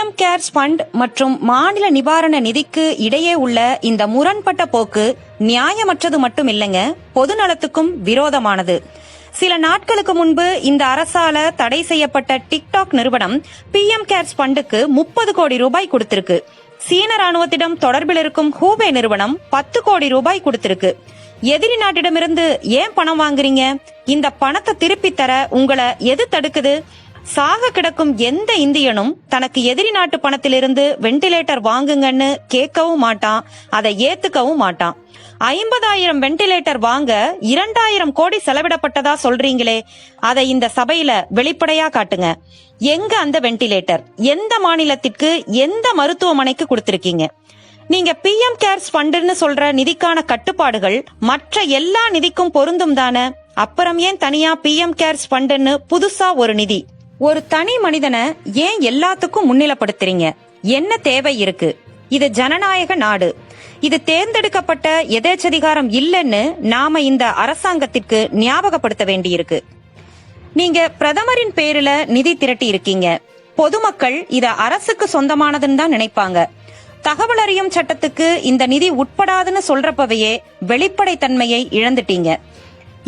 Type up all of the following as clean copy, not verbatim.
PM CARES fund மற்றும் மாநில நிவாரண நிதிக்கு இடையே உள்ள இந்த முரண்பட்ட போக்கு நியாயமற்றது மட்டும் இல்லைங்க, பொதுநலத்துக்கும் விரோதமானது. சில நாட்களுக்கு முன்பு இந்த அரசால தடை செய்யப்பட்ட டிக்டாக் நிறுவனம் பிஎம் கேர்ஸ் ஃபண்டுக்கு 30 கோடி ரூபாய் கொடுத்திருக்கு. சீன ராணுவத்திடம் தொடர்பில் இருக்கும் ஹூபே நிறுவனம் 10 கோடி ரூபாய் கொடுத்திருக்கு. எதிரி நாட்டிடமிருந்து ஏன் பணம் வாங்குறீங்க? இந்த பணத்தை திருப்பி தர உங்களை எது தடுக்குது? சாக கிடக்கும் எந்த இந்தியனும் தனக்கு எதிரி நாட்டு பணத்திலிருந்து வெண்டிலேட்டர் வாங்குங்கன்னு கேட்கவும் மாட்டான், அதை ஏத்துக்கவும் மாட்டான். 50,000 வெண்டிலேட்டர் வாங்க 2,000 கோடி செலவிடப்பட்டதா சொல்றீங்களே, அதை இந்த சபையில வெளிப்படையா காட்டுங்க. எங்க அந்த வெண்டிலேட்டர்? எந்த மாநிலத்திற்கு, எந்த மருத்துவமனைக்கு கொடுத்திருக்கீங்க? நீங்க பிஎம் கேர்ஸ் ஃபண்டுன்னு சொல்ற நிதிக்கான கட்டுப்பாடுகள் மற்ற எல்லா நிதிக்கும் பொருந்தும் தானே? அப்புறம் ஏன் தனியா பிஎம் கேர்ஸ் ஃபண்டுன்னு புதுசா ஒரு நிதி? ஒரு தனி மனிதனை ஏன் எல்லாத்துக்கும் முன்னிலைப்படுத்துறீங்க? என்ன தேவை இருக்கு? இது ஜனநாயக நாடு. இது தேர்ந்தெடுக்கப்பட்ட எதேச்சதிகாரம் இல்லைன்னு நாம இந்த அரசாங்கத்திற்கு ஞாபகப்படுத்த வேண்டியிருக்கு. நீங்க பிரதமரின் பேரில நிதி திரட்டி இருக்கீங்க. பொதுமக்கள் இத அரசுக்கு சொந்தமானதுன்னு தான் நினைப்பாங்க. தகவல் அறியும் சட்டத்துக்கு இந்த நிதி உட்படாதுன்னு சொல்றப்பவையே வெளிப்படைத்தன்மையை இழந்துட்டீங்க.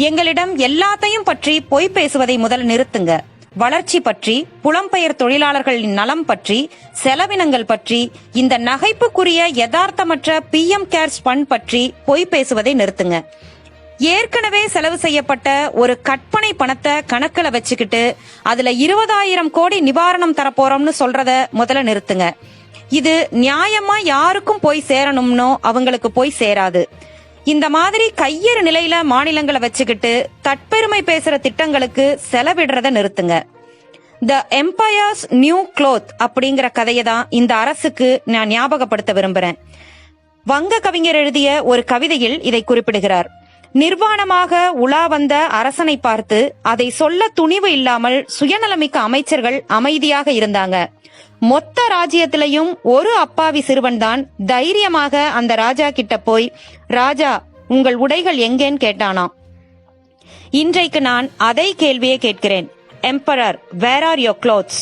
எங்களிடம் எல்லாத்தையும் பற்றி பொய் பேசுவதை முதல் நிறுத்துங்க. வளர்ச்சி பற்றி, புலம்பெயர் தொழிலாளர்களின் நலம் பற்றி, செலவினங்கள் பற்றி, இந்த நகைப்புக்குரிய யதார்த்தமற்ற பிஎம் கேர்ஸ் ஃபண்ட் பற்றி பொய் பேசுவதை நிறுத்துங்க. ஏற்கனவே செலவு செய்யப்பட்ட ஒரு கற்பனை பணத்தை கணக்குல வச்சுக்கிட்டு அதுல 20,000 கோடி நிவாரணம் தரப்போறோம்னு சொல்றத முதல்ல நிறுத்துங்க. இது நியாயமா யாருக்கும் போய் சேரணும்னோ அவங்களுக்கு போய் சேராது. இந்த மாதிரி கையறு நிலையில மாநிலங்களை வச்சுக்கிட்டு தற்பெருமை பேசுற திட்டங்களுக்கு செலவிடுறத நிறுத்துங்க. த எம்பயர்ஸ் நியூ க்ளோத் அப்படிங்கிற கதையை தான் இந்த அரசுக்கு நான் ஞாபகப்படுத்த விரும்புறேன். வங்க கவிஞர் எழுதிய ஒரு கவிதையில் இதை குறிப்பிடுகிறார். நிர்வாணமாக உலா வந்த அரசனை பார்த்து அதை சொல்ல துணிவு இல்லாமல் சுயநலமிக்க அமைச்சர்கள் அமைதியாக இருந்தாங்க. மொத்த ராஜ்யத்திலையும் ஒரு அப்பாவி சிறுவன் தான் தைரியமாக அந்த ராஜா கிட்ட போய், ராஜா உங்கள் உடைகள் எங்கேன்னு கேட்டானாம். இன்றைக்கு நான் அதை கேள்வியே கேட்கிறேன். Emperor, where are your clothes?